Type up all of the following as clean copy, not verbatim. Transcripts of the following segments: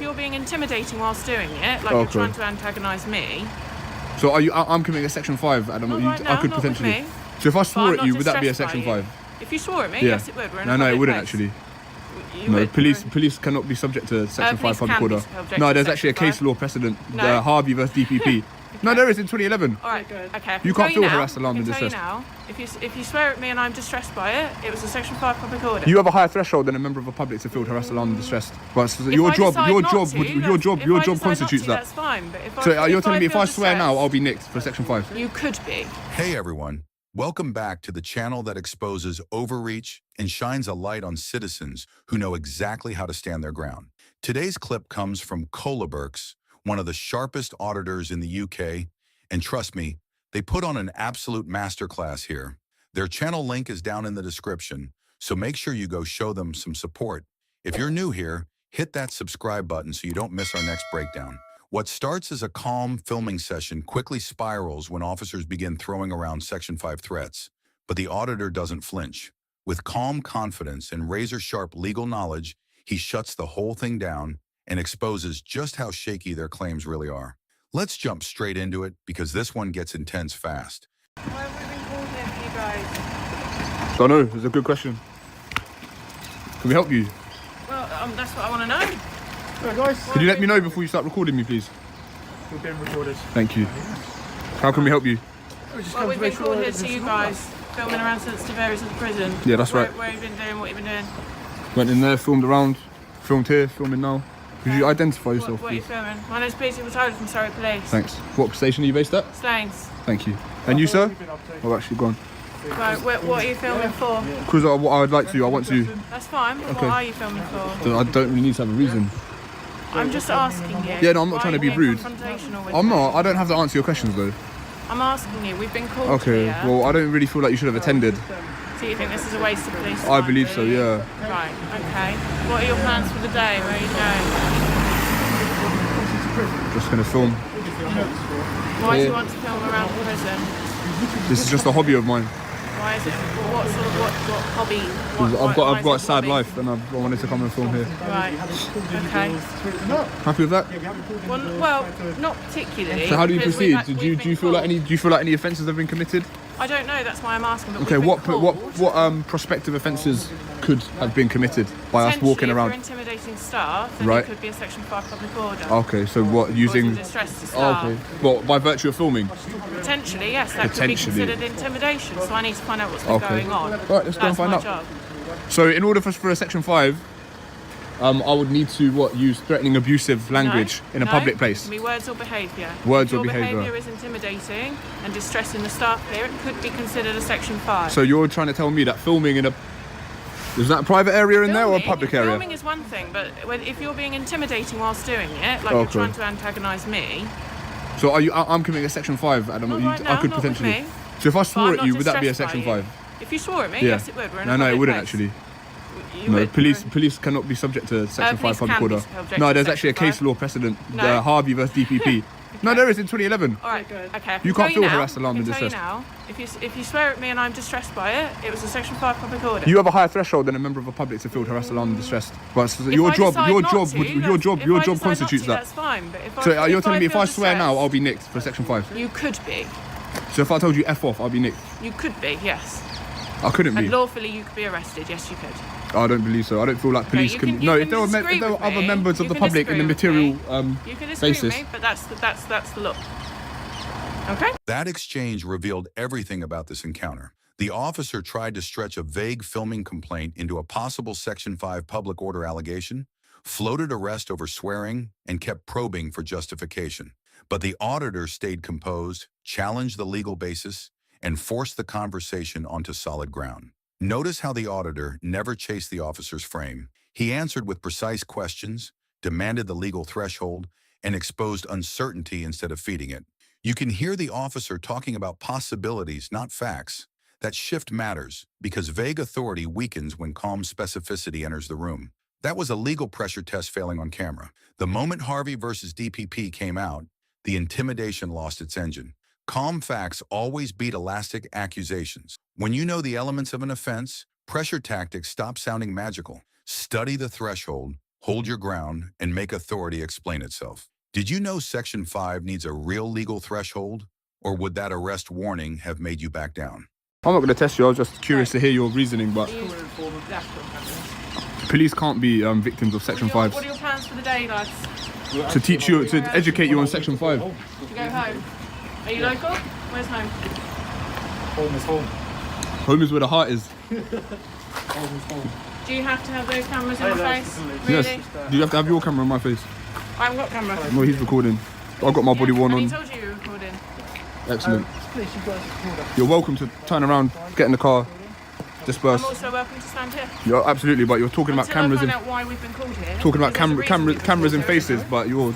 you're being intimidating whilst doing it, like you're trying to antagonise me. So I'm committing a section 5 at the moment. I could potentially. So if I swore at you, would that be a section 5? If you swore at me, yes it would. No, it wouldn't actually. No, police cannot be subject to section 5 public order. No, there's actually a case law precedent, Harvey versus DPP. No, there is in 2011. All right, okay. You can't feel harassed, alarmed, and distressed. Now, if you swear at me and I'm distressed by it, it was a section 5 public order. You have a higher threshold than a member of the public to feel harassed, alarmed, and distressed. But your job constitutes that. That's fine. But so you're telling me if I swear now, I'll be nicked for section 5? You could be. Hey everyone, welcome back to the channel that exposes overreach and shines a light on citizens who know exactly how to stand their ground. Today's clip comes from Colaburks, one of the sharpest auditors in the UK, and trust me, they put on an absolute masterclass here. Their channel link is down in the description, so make sure you go show them some support. If you're new here, hit that subscribe button so you don't miss our next breakdown. What starts as a calm filming session quickly spirals when officers begin throwing around Section 5 threats, but the auditor doesn't flinch. With calm confidence and razor-sharp legal knowledge, he shuts the whole thing down and exposes just how shaky their claims really are. Let's jump straight into it because this one gets intense fast. Why have we been called here for you guys? Don't know, it's a good question. Can we help you? Well, that's what I want to know. Right, guys. Could you let me know before you start recording me, please? We're being recorded. Thank you. How can we help you? We've been called here to you guys, filming around sensitive areas of the prison. Yeah, that's right. Where have you been doing, what you've been doing? Went in there, filmed around, filmed here, filming now. Could you identify yourself, What are you please? filming? My name's Beasley Retired from Surrey Police. Thanks. What station are you based at? Slains. Thank you. And you, sir? I've actually gone. Right, what are you filming for? Because what I'd like to, I want to. That's fine, but Okay. what are you filming for? I don't really need to have a reason. I'm just asking you. Yeah, no, I'm not Why trying to are be you being rude. confrontational with I'm me? not. I don't have to answer your questions though. I'm asking you. We've been called Okay. here. Well, I don't really feel like you should have attended. So you think this is a waste of police I time, believe so. really? Yeah. Right, okay. What are your plans for the day? Where are you going? Just gonna film. Why do you want to film around the prison? This is just a hobby of mine. Why is it? What sort of what hobby? I've got a sad life, and I wanted to come and film here. Right. Okay. Happy with that? Well, not particularly. So how do you because proceed? we've Do you been feel like called. any offences have been committed? I don't know. That's why I'm asking. But Okay. we've been What called. prospective offences could have been committed by us walking Potentially, around? If you're intimidating staff, then Right. it could be a Section 5 public order. Okay. So what using? Causing distress to staff. Okay. Well, by virtue of filming. Potentially, yes, that Potentially. could be considered intimidation. So I need to find out what's been Okay. going on. Right, let's go and find That's out. my job. So in order for a section 5, I would need to use threatening, abusive language in a public place. It can be words or behaviour. Words if or your behaviour. behaviour is intimidating and distressing the staff here, it could be considered a Section 5. So you're trying to tell me that filming in a is that a private area in there or a public area? Filming is one thing, but if you're being intimidating whilst doing it, like you're trying to antagonise me. So I'm committing a section 5 at the moment. Right now, I could not with potentially. me. So if I But swore I'm at not you, would that be a distressed section by you. 5? If you swore at me, Yeah. yes, it would. We're in a No, it public wouldn't place. actually. You No, would. police cannot be subject to section 5 police public can be order. subject No, to there's actually a Section case 5. law precedent, No. Harvey versus DPP. No, there is in 2011. All right, okay. You can't feel harassed, alarmed, and I can tell distressed. you now, if you swear at me and I'm distressed by it, it was a Section 5 public order. You have a higher threshold than a member of the public to feel harassed, alarmed, and distressed. But If your I job decide not to, your if I job decide constitutes not to, that. That's fine. But if So you're telling me if feel I swear now, distressed, I'll be nicked for section 5. You could be. So if I told you F off, I'll be nicked. You could be, yes. I couldn't And be. lawfully you could be arrested, yes you could. I don't believe so. I don't feel like police you can. can- No, you if can there were disagree if there were with other me. members of You the can public in the disagree with material You can disagree basis. with me, but that's the law. Okay? That exchange revealed everything about this encounter. The officer tried to stretch a vague filming complaint into a possible Section 5 public order allegation, floated arrest over swearing, and kept probing for justification. But the auditor stayed composed, challenged the legal basis, and forced the conversation onto solid ground. Notice how the auditor never chased the officer's frame. He answered with precise questions, demanded the legal threshold, and exposed uncertainty instead of feeding it. You can hear the officer talking about possibilities, not facts. That shift matters because vague authority weakens when calm specificity enters the room. That was a legal pressure test failing on camera. The moment Harvey versus DPP came out, the intimidation lost its engine. Calm facts always beat elastic accusations. When you know the elements of an offense, pressure tactics stop sounding magical. Study the threshold, hold your ground, and make authority explain itself. Did you know Section 5 needs a real legal threshold, or would that arrest warning have made you back down? I'm not going to test you. I was just curious to hear your reasoning, but police can't be victims of Section 5. What are your plans for the day, lads? To teach you, to educate you on Section 5. To go home. Are you local? Where's home? Home is home. Home is where the heart is. Home is home. Do you have to have those cameras in my face? Really? Yes. Do you have to have your camera on my face? I haven't got camera. No, he's recording. I've got my body worn And on. he told you you were recording. Excellent. Please, you guys record us. You're welcome to turn around, get in the car, disperse. I'm also welcome to stand here. You're absolutely, but you're talking about Until cameras I in, find out why we've been called here. talking about because there's a reason we've been cameras in called here, faces, isn't but you're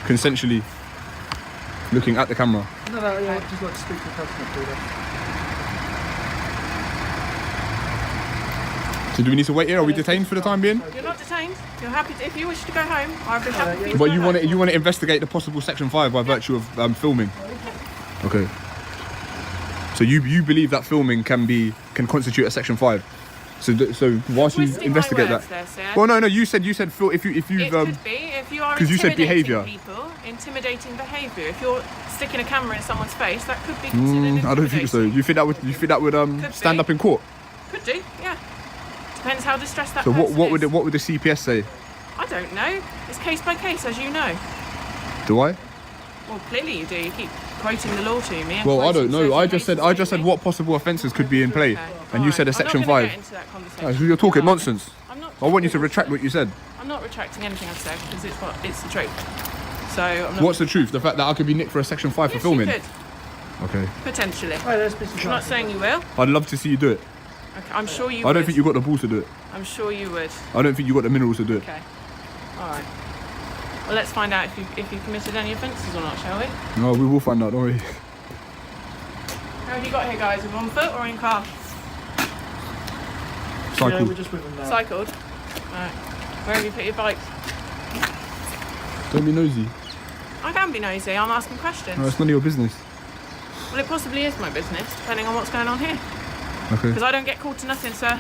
consensually looking at the camera. No, yeah, I'd just like to speak to the customer, please. So do we need to wait here? Are we detained for the time being? You're not detained. You're happy to, if you wish to go home, I'd be happy for you to But go you home. want to investigate the possible Section 5 by virtue of filming. Okay. So you believe that filming can constitute a Section 5. So whilst you Twisting investigate my words that. there, sir. Well, no, you said if you've It could be if you are 'cause you said intimidating behaviour. people, intimidating behaviour. If you're sticking a camera in someone's face, that could be considered I don't think so. intimidating. You think that would stand be. up in court? Could do, yeah. Depends how distressed that So person what would is. the CPS say? I don't know. It's case by case, as you know. Do I? Well, clearly you do. You keep quoting the law to me. and Well, I quoting don't know. certain I just cases said to me. what possible offences could be in play, Okay, and you alright. said a I'm Section not gonna 5. get into that conversation. Oh, so you're talking I'm nonsense. not. I want you to retract what you said. I'm not retracting anything I've said because it's the truth. So I'm not. What's the truth? The fact that I could be nicked for a Section 5 for Yes, filming? you could, Okay. potentially. Hey, let's speak to the I'm not customer. saying you will. I'd love to see you do it. Okay, I'm sure you I would. don't think you got the balls to do it. I'm sure you would. I don't think you got the minerals to do it. Okay. All right. Well, let's find out if you committed any offences or not, shall we? No, we will find out, don't worry. How have you got here, guys? On foot or in car? Yeah, Cycle. we're just with them now. Cycled. Right. Where have you put your bike? Don't be nosy. I can be nosy. I'm asking questions. No, it's none of your business. Well, it possibly is my business, depending on what's going on here. Okay. Because I don't get called to nothing, sir.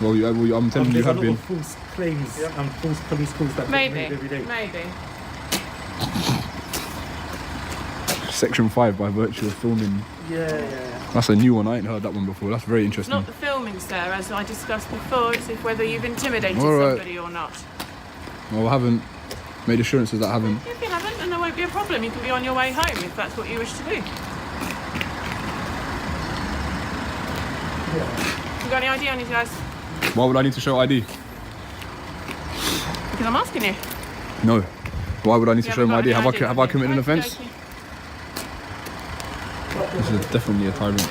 Well, I'm telling you, you There's have a lot been. of false claims and false police calls that get Maybe. made every day. Maybe. Section 5 by virtue of filming. Yeah. That's a new one. I ain't heard that one before. That's very It's interesting. not the filming, sir, as I discussed before. It's if whether you've intimidated All right. somebody or not. Well, I haven't made assurances that I haven't. If you haven't, then there won't be a problem. You can be on your way home if that's what you wish to do. You got any ID on you guys? Why would I need to show ID? Because I'm asking you. No. Why would I need to You show haven't my got ID? any Have I on you. committed an offence? Okey-dokey. This is definitely a tyrant.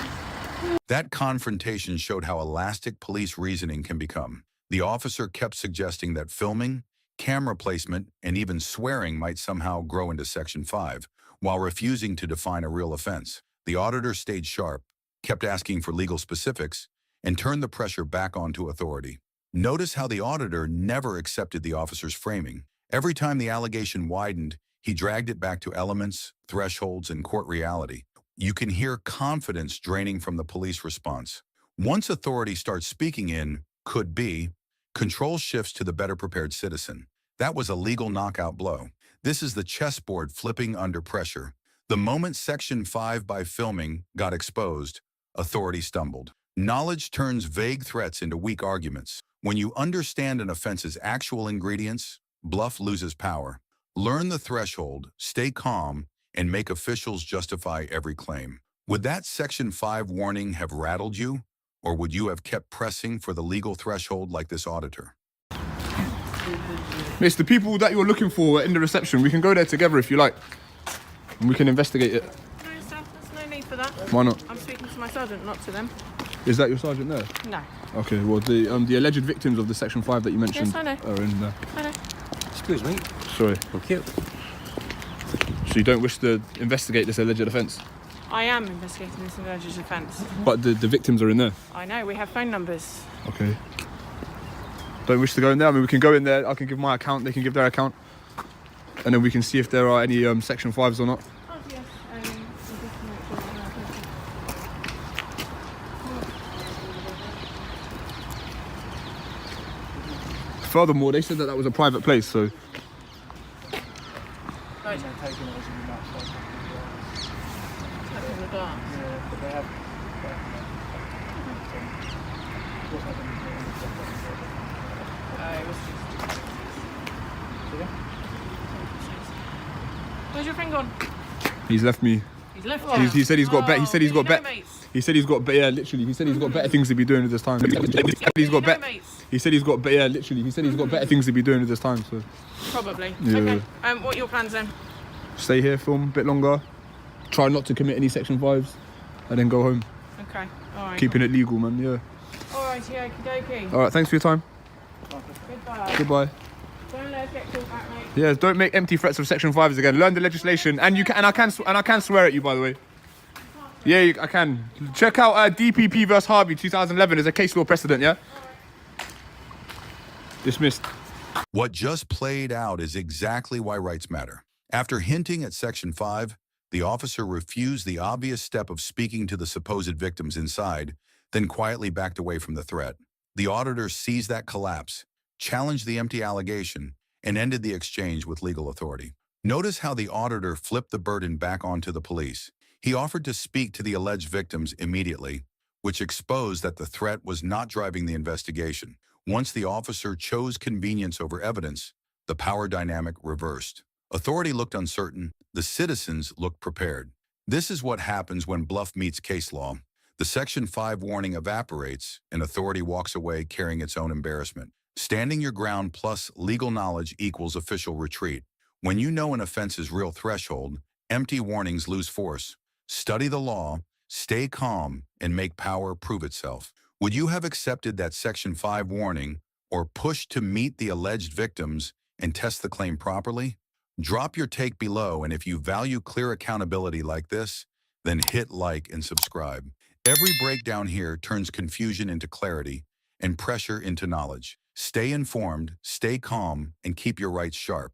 That confrontation showed how elastic police reasoning can become. The officer kept suggesting that filming, camera placement, and even swearing might somehow grow into Section 5, while refusing to define a real offense. The auditor stayed sharp, kept asking for legal specifics, and turned the pressure back onto authority. Notice how the auditor never accepted the officer's framing. Every time the allegation widened, he dragged it back to elements, thresholds, and court reality. You can hear confidence draining from the police response. Once authority starts speaking in could be, control shifts to the better prepared citizen. That was a legal knockout blow. This is the chessboard flipping under pressure. The moment Section 5 by filming got exposed, authority stumbled. Knowledge turns vague threats into weak arguments. When you understand an offense's actual ingredients, bluff loses power. Learn the threshold, stay calm, and make officials justify every claim. Would that Section 5 warning have rattled you? Or would you have kept pressing for the legal threshold like this auditor? It's the people that you're looking for in the reception. We can go there together if you like. And we can investigate it. No, sir, there's no need for that. Why not? I'm speaking to my sergeant, not to them. Is that your sergeant there? No. Okay, well, the alleged victims of the Section 5 that you mentioned Yes, I know. are in there. I know. Excuse me. Sorry. Thank you. So you don't wish to investigate this alleged offence? I am investigating this alleged offence. But the victims are in there? I know, we have phone numbers. Okay. Don't wish to go in there? I mean, we can go in there, I can give my account, they can give their account. And then we can see if there are any Section 5s or not. Oh, yes. furthermore, they said that that was a private place, so... Right. Taking it as in the map, so That's in the glass. yeah, but they have. Where's your friend gone? He's left me. He's left He said he's got bet. He said he's got no bet. mates. He said he's got yeah, literally. He said he's got better things to be doing with his time. He said he's got No bet. mates. He said he's got yeah, literally. He said he's got better things to be doing with his time. So Probably. Yeah. Okay. What are your plans then? stay here, film a bit longer, try not to commit any Section 5s, and then go home. Okay. All right. Keeping it legal, man. Yeah. All right. Okie dokie. All right. Thanks for your time. Goodbye. Goodbye. Don't let us get called back, mate. Yeah. Don't make empty threats of Section 5s again. Learn the legislation, and you can. And I can swear at you, by the way. Yeah, I can. Check out DPP versus Harvey 2011 as a case law precedent. Yeah. Dismissed. What just played out is exactly why rights matter. After hinting at Section 5, the officer refused the obvious step of speaking to the supposed victims inside, then quietly backed away from the threat. The auditor seized that collapse, challenged the empty allegation, and ended the exchange with legal authority. Notice how the auditor flipped the burden back onto the police. He offered to speak to the alleged victims immediately, which exposed that the threat was not driving the investigation. Once the officer chose convenience over evidence, the power dynamic reversed. Authority looked uncertain, the citizens looked prepared. This is what happens when bluff meets case law. The Section 5 warning evaporates, and authority walks away carrying its own embarrassment. Standing your ground plus legal knowledge equals official retreat. When you know an offense's real threshold, empty warnings lose force. Study the law, stay calm, and make power prove itself. Would you have accepted that Section 5 warning or pushed to meet the alleged victims and test the claim properly? Drop your take below, and if you value clear accountability like this, then hit like and subscribe. Every breakdown here turns confusion into clarity and pressure into knowledge. Stay informed, stay calm, and keep your rights sharp.